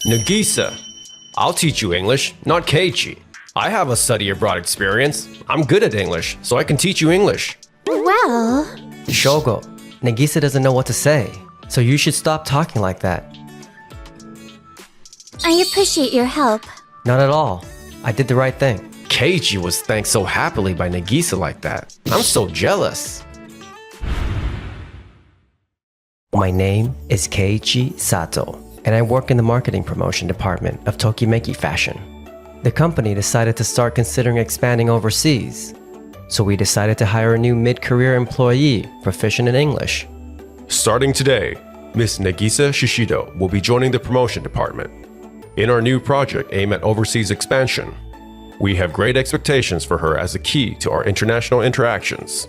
Nagisa, I'll teach you English, not Keiichi. I have a study abroad experience. I'm good at English, so I can teach you English. Well... Shogo, Nagisa doesn't know what to say, so you should stop talking like that. I appreciate your help. Not at all. I did the right thing. Keiichi was thanked so happily by Nagisa like that. I'm so jealous. My name is Keiichi Sato, and I work in the marketing promotion department of Tokimeki Fashion. The company decided to start considering expanding overseas, so we decided to hire a new mid-career employee proficient in English. Starting today, Miss Nagisa Shishido will be joining the promotion department. In our new project aimed at overseas expansion, we have great expectations for her as a key to our international interactions.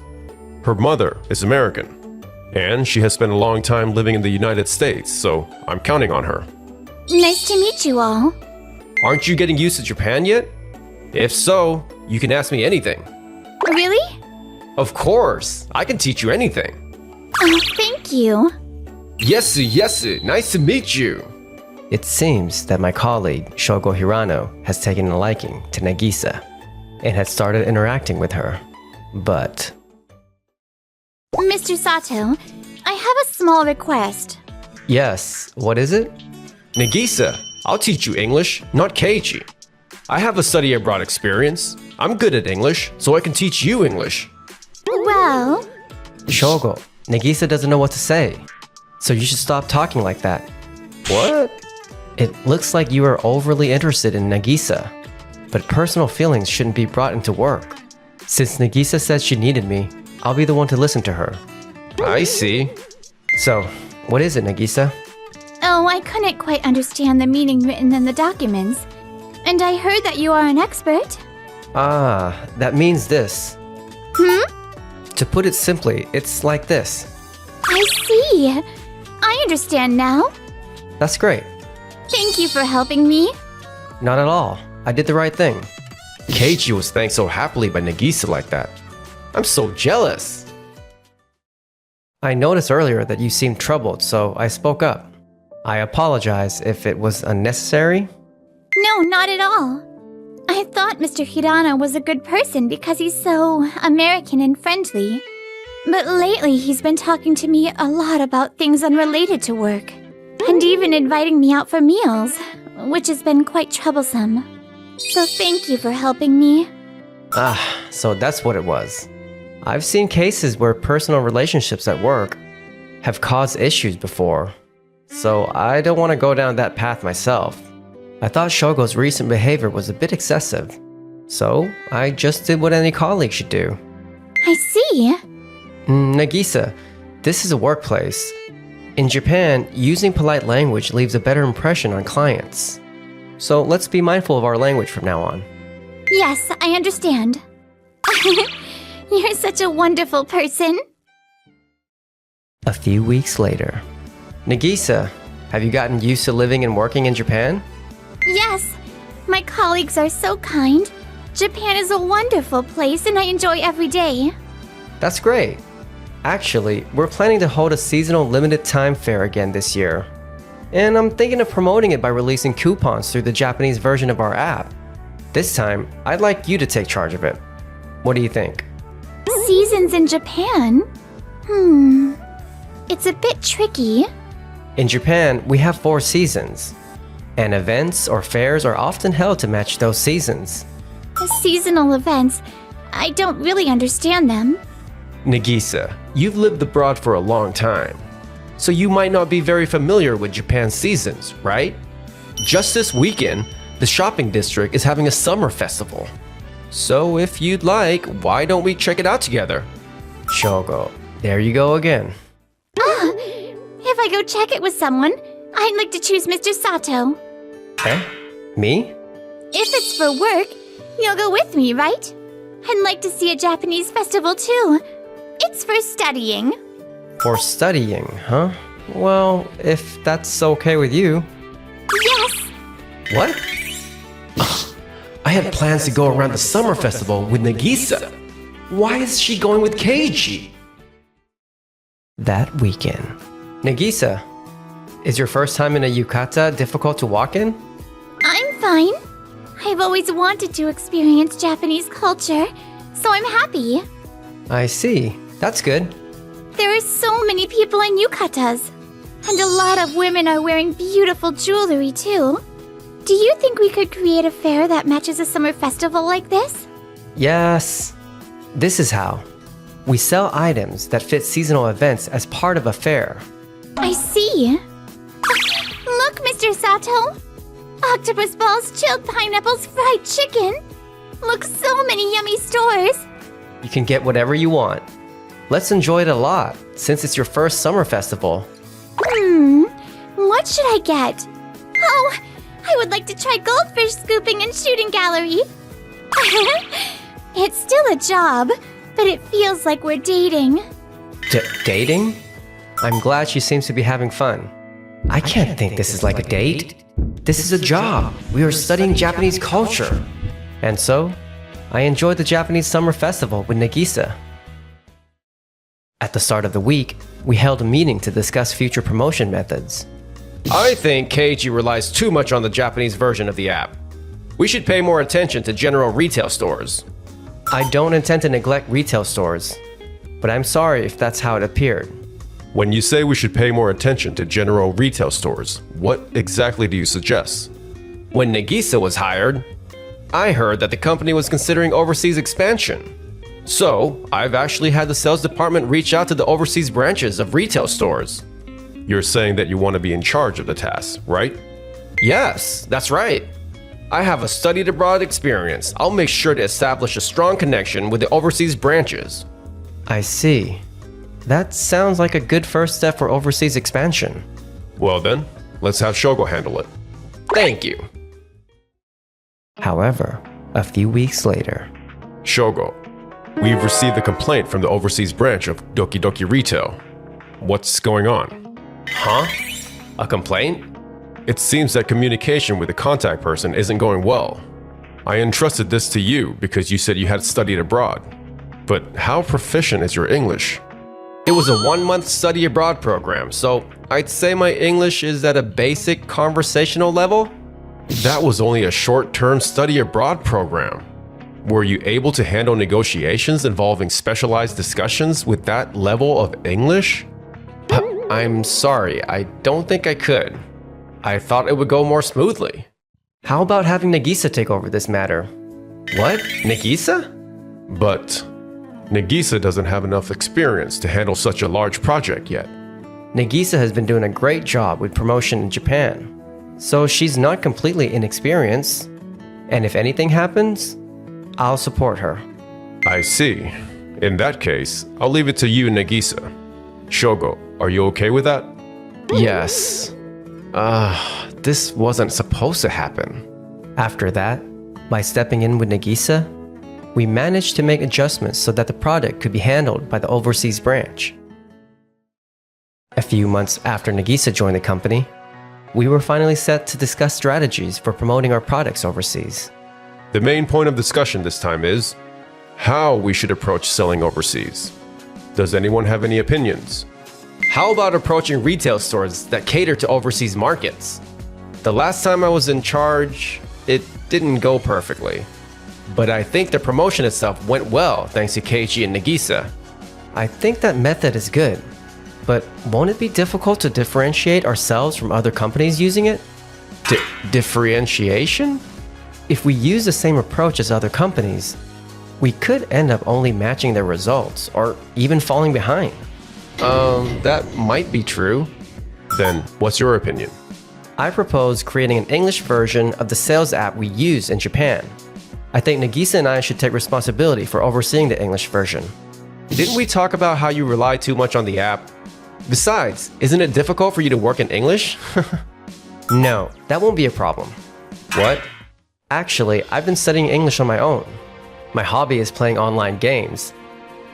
Her mother is American, and she has spent a long time living in the United States, so I'm counting on her. Nice to meet you all. Aren't you getting used to Japan yet? If so, you can ask me anything. Really? Of course, I can teach you anything. Oh, thank you. Yes, nice to meet you. It seems that my colleague, Shogo Hirano, has taken a liking to Nagisa and had started interacting with her. But... Mr. Sato, I have a small request. Yes, what is it? Nagisa, I'll teach you English, not Keiichi. I have a study abroad experience. I'm good at English, so I can teach you English. Well... Shogo, Nagisa doesn't know what to say, so you should stop talking like that. What? It looks like you are overly interested in Nagisa, but personal feelings shouldn't be brought into work. Since Nagisa said she needed me, I'll be the one to listen to her. I see. So, what is it, Nagisa? Oh, I couldn't quite understand the meaning written in the documents. And I heard that you are an expert. Ah, that means this. To put it simply, it's like this. I see. I understand now. That's great. Thank you for helping me. Not at all. I did the right thing. Keiichi was thanked so happily by Nagisa like that. I'm so jealous. I noticed earlier that you seemed troubled, so I spoke up. I apologize if it was unnecessary. No, not at all. I thought Mr. Hirano was a good person because he's so American and friendly. But lately he's been talking to me a lot about things unrelated to work. And even inviting me out for meals, which has been quite troublesome. So thank you for helping me. Ah, so that's what it was. I've seen cases where personal relationships at work have caused issues before, so I don't want to go down that path myself. I thought Shogo's recent behavior was a bit excessive, so I just did what any colleague should do. I see. Nagisa, this is a workplace. In Japan, using polite language leaves a better impression on clients. So let's be mindful of our language from now on. Yes, I understand. You're such a wonderful person. A few weeks later. Nagisa, have you gotten used to living and working in Japan? Yes, my colleagues are so kind. Japan is a wonderful place and I enjoy every day. That's great. Actually, we're planning to hold a seasonal limited time fair again this year. And I'm thinking of promoting it by releasing coupons through the Japanese version of our app. This time, I'd like you to take charge of it. What do you think? Seasons in Japan? It's a bit tricky. In Japan, we have 4 seasons, and events or fairs are often held to match those seasons. Seasonal events, I don't really understand them. Nagisa, you've lived abroad for a long time, so you might not be very familiar with Japan's seasons, right? Just this weekend, the shopping district is having a summer festival. So if you'd like, why don't we check it out together? Shogo, there you go again. If I go check it with someone, I'd like to choose Mr. Sato. Eh? Me? If it's for work, you'll go with me, right? I'd like to see a Japanese festival too. It's for studying. For studying, huh? Well, if that's okay with you. Yes! What? I had plans to go around the summer festival with Nagisa. Why is she going with Keiichi? That weekend. Nagisa, Is your first time in a yukata difficult to walk in? I'm fine. I've always wanted to experience Japanese culture, so I'm happy. I see. That's good. There are so many people in yukatas, and a lot of women are wearing beautiful jewelry too. Do you think we could create a fair that matches a summer festival like this? Yes. This is how. We sell items that fit seasonal events as part of a fair. I see. Look, Mr. Sato. Octopus balls, chilled pineapples, fried chicken. Look, so many yummy stores. You can get whatever you want. Let's enjoy it a lot, since it's your first summer festival. What should I get? Oh, I would like to try goldfish scooping and shooting gallery. It's still a job, but it feels like we're dating. Dating? I'm glad she seems to be having fun. I can't think this is like a date. This is a job. We are studying Japanese culture. And so, I enjoyed the Japanese Summer Festival with Nagisa. At the start of the week, we held a meeting to discuss future promotion methods. I think Keiji relies too much on the Japanese version of the app. We should pay more attention to general retail stores. I don't intend to neglect retail stores, but I'm sorry if that's how it appeared. When you say we should pay more attention to general retail stores, what exactly do you suggest? When Nagisa was hired, I heard that the company was considering overseas expansion. So, I've actually had the sales department reach out to the overseas branches of retail stores. You're saying that you want to be in charge of the task, right? Yes, that's right. I have a studied abroad experience. I'll make sure to establish a strong connection with the overseas branches. I see. That sounds like a good first step for overseas expansion. Well then, let's have Shogo handle it. Thank you. However, a few weeks later, Shogo, we've received a complaint from the overseas branch of Doki Doki Retail. What's going on? Huh? A complaint? It seems that communication with the contact person isn't going well. I entrusted this to you because you said you had studied abroad. But how proficient is your English? It was a 1-month study abroad program, so I'd say my English is at a basic conversational level. That was only a short-term study abroad program. Were you able to handle negotiations involving specialized discussions with that level of English? I'm sorry, I don't think I could. I thought it would go more smoothly. how about having Nagisa take over this matter? What? Nagisa? But Nagisa doesn't have enough experience to handle such a large project yet. Nagisa has been doing a great job with promotion in Japan, so she's not completely inexperienced. And if anything happens, I'll support her. I see. In that case, I'll leave it to you, Nagisa. Shogo, are you okay with that? Yes. This wasn't supposed to happen. After that, by stepping in with Nagisa, we managed to make adjustments so that the product could be handled by the overseas branch. A few months after Nagisa joined the company, we were finally set to discuss strategies for promoting our products overseas. The main point of discussion this time is how we should approach selling overseas. Does anyone have any opinions? How about approaching retail stores that cater to overseas markets? The last time I was in charge, it didn't go perfectly. But I think the promotion itself went well thanks to Keiichi and Nagisa. I think that method is good, but won't it be difficult to differentiate ourselves from other companies using it? Differentiation? If we use the same approach as other companies, we could end up only matching their results or even falling behind. That might be true. Then what's your opinion? I propose creating an English version of the sales app we use in Japan. I think Nagisa and I should take responsibility for overseeing the English version. Didn't we talk about how you rely too much on the app? Besides, isn't it difficult for you to work in English? No, that won't be a problem. What? Actually, I've been studying English on my own. My hobby is playing online games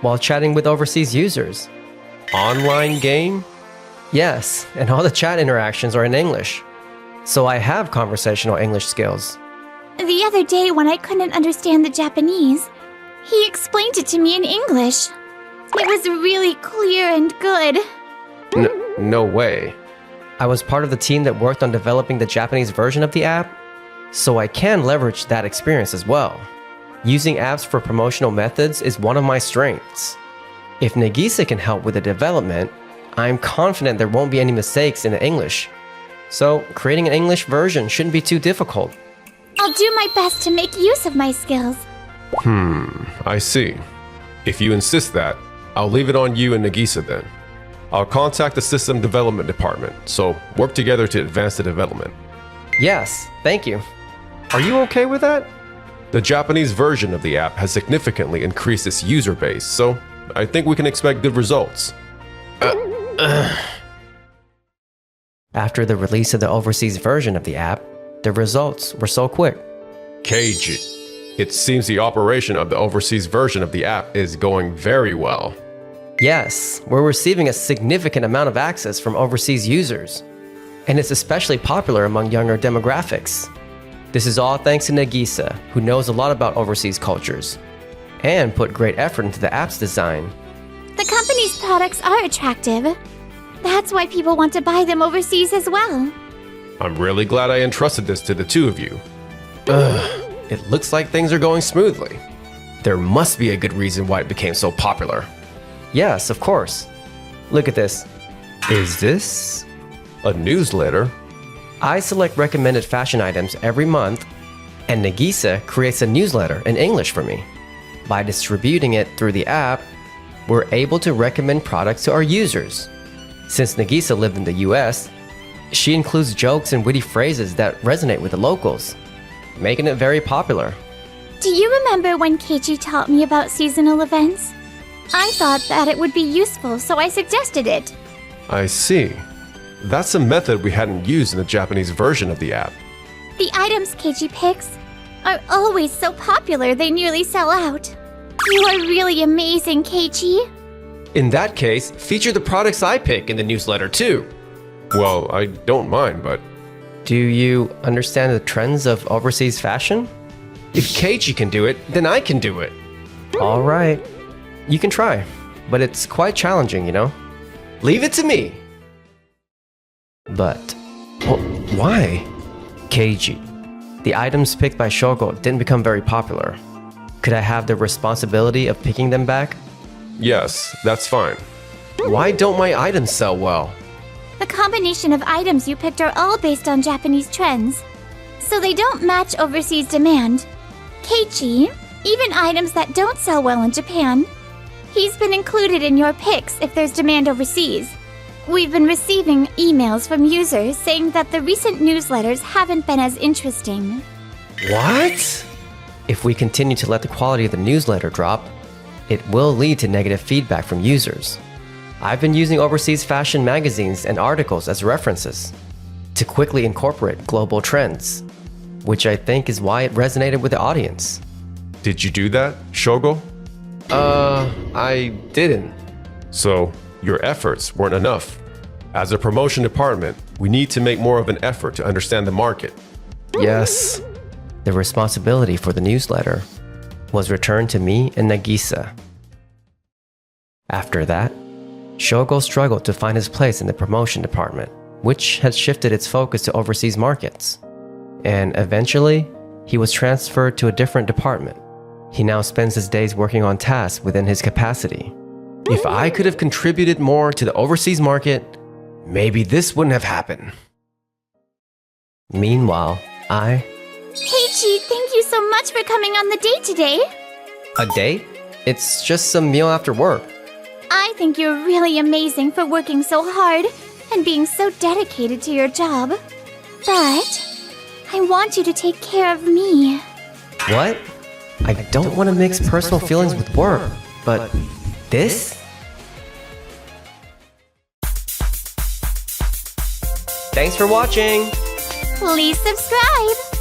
while chatting with overseas users. Online game? Yes, and all the chat interactions are in English. So I have conversational English skills. The other day when I couldn't understand the Japanese, he explained it to me in English. It was really clear and good. No way. I was part of the team that worked on developing the Japanese version of the app, so I can leverage that experience as well. Using apps for promotional methods is one of my strengths. If Nagisa can help with the development, I'm confident there won't be any mistakes in the English. So creating an English version shouldn't be too difficult. I'll do my best to make use of my skills. I see. If you insist that, I'll leave it on you and Nagisa then. I'll contact the system development department, so work together to advance the development. Yes, thank you. Are you okay with that? The Japanese version of the app has significantly increased its user base, so I think we can expect good results. After the release of the overseas version of the app, the results were so quick. Keiji, it seems the operation of the overseas version of the app is going very well. Yes, we're receiving a significant amount of access from overseas users, and it's especially popular among younger demographics. This is all thanks to Nagisa, who knows a lot about overseas cultures, and put great effort into the app's design. The company's products are attractive. That's why people want to buy them overseas as well. I'm really glad I entrusted this to the two of you. It looks like things are going smoothly. There must be a good reason why it became so popular. Yes, of course. Look at this. Is this a newsletter? I select recommended fashion items every month, and Nagisa creates a newsletter in English for me. By distributing it through the app, we're able to recommend products to our users. Since Nagisa lived in the US, she includes jokes and witty phrases that resonate with the locals, making it very popular. Do you remember when Keiichi taught me about seasonal events? I thought that it would be useful, so I suggested it. I see. That's a method we hadn't used in the Japanese version of the app. The items Keiichi picks are always so popular they nearly sell out. You are really amazing, Keiichi. In that case, feature the products I pick in the newsletter too. Well, I don't mind, but Do you understand the trends of overseas fashion? if Keiichi can do it, then I can do it. All right. You can try, but it's quite challenging, you know? Leave it to me. But why? Keiji, the items picked by Shogo didn't become very popular. Could I have the responsibility of picking them back? Yes, that's fine. Why don't my items sell well? The combination of items you picked are all based on Japanese trends, so they don't match overseas demand. Keiichi, even items that don't sell well in Japan, he's been included in your picks if there's demand overseas. We've been receiving emails from users saying that the recent newsletters haven't been as interesting. What? If we continue to let the quality of the newsletter drop, it will lead to negative feedback from users. I've been using overseas fashion magazines and articles as references to quickly incorporate global trends, which I think is why it resonated with the audience. Did you do that, Shogo? I didn't. So, your efforts weren't enough. As a promotion department, we need to make more of an effort to understand the market. Yes. The responsibility for the newsletter was returned to me and Nagisa. After that, Shogo struggled to find his place in the promotion department, which had shifted its focus to overseas markets. And eventually, he was transferred to a different department. He now spends his days working on tasks within his capacity. If I could have contributed more to the overseas market, maybe this wouldn't have happened. Meanwhile, Keiichi, thank you so much for coming on the date today. A date? It's just some meal after work. I think you're really amazing for working so hard and being so dedicated to your job. But I want you to take care of me. What? I don't want to mix personal feelings with work, but this? Thanks for watching! Please subscribe.